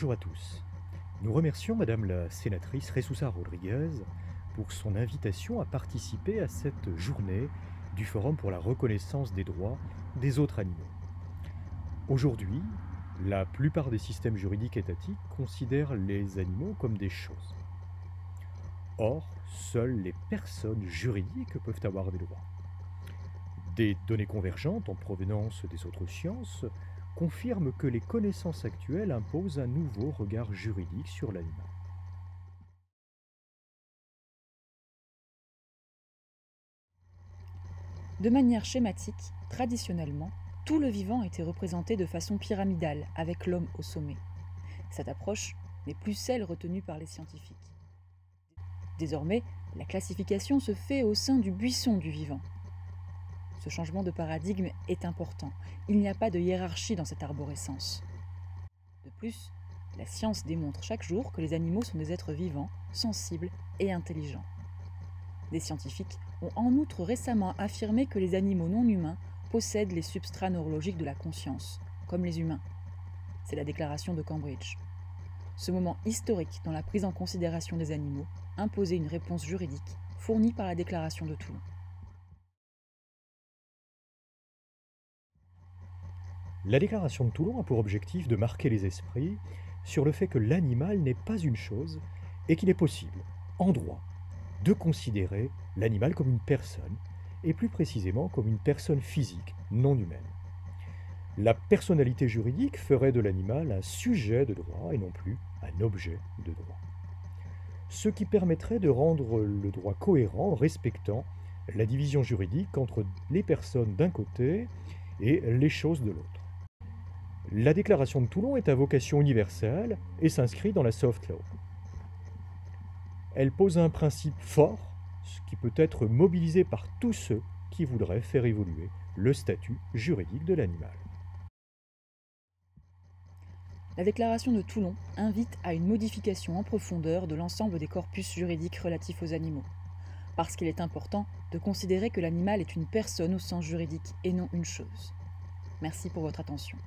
Bonjour à tous. Nous remercions Madame la sénatrice Jesús Rodriguez pour son invitation à participer à cette journée du Forum pour la reconnaissance des droits des autres animaux. Aujourd'hui, la plupart des systèmes juridiques étatiques considèrent les animaux comme des choses. Or, seules les personnes juridiques peuvent avoir des droits. Des données convergentes en provenance des autres sciences confirment que les connaissances actuelles imposent un nouveau regard juridique sur l'animal. De manière schématique, traditionnellement, tout le vivant était représenté de façon pyramidale, avec l'homme au sommet. Cette approche n'est plus celle retenue par les scientifiques. Désormais, la classification se fait au sein du buisson du vivant. Ce changement de paradigme est important. Il n'y a pas de hiérarchie dans cette arborescence. De plus, la science démontre chaque jour que les animaux sont des êtres vivants, sensibles et intelligents. Des scientifiques ont en outre récemment affirmé que les animaux non humains possèdent les substrats neurologiques de la conscience, comme les humains. C'est la déclaration de Cambridge. Ce moment historique dans la prise en considération des animaux imposait une réponse juridique fournie par la déclaration de Toulon. La déclaration de Toulon a pour objectif de marquer les esprits sur le fait que l'animal n'est pas une chose et qu'il est possible, en droit, de considérer l'animal comme une personne, et plus précisément comme une personne physique, non humaine. La personnalité juridique ferait de l'animal un sujet de droit et non plus un objet de droit. Ce qui permettrait de rendre le droit cohérent en respectant la division juridique entre les personnes d'un côté et les choses de l'autre. La déclaration de Toulon est à vocation universelle et s'inscrit dans la soft law. Elle pose un principe fort, ce qui peut être mobilisé par tous ceux qui voudraient faire évoluer le statut juridique de l'animal. La déclaration de Toulon invite à une modification en profondeur de l'ensemble des corpus juridiques relatifs aux animaux, parce qu'il est important de considérer que l'animal est une personne au sens juridique et non une chose. Merci pour votre attention.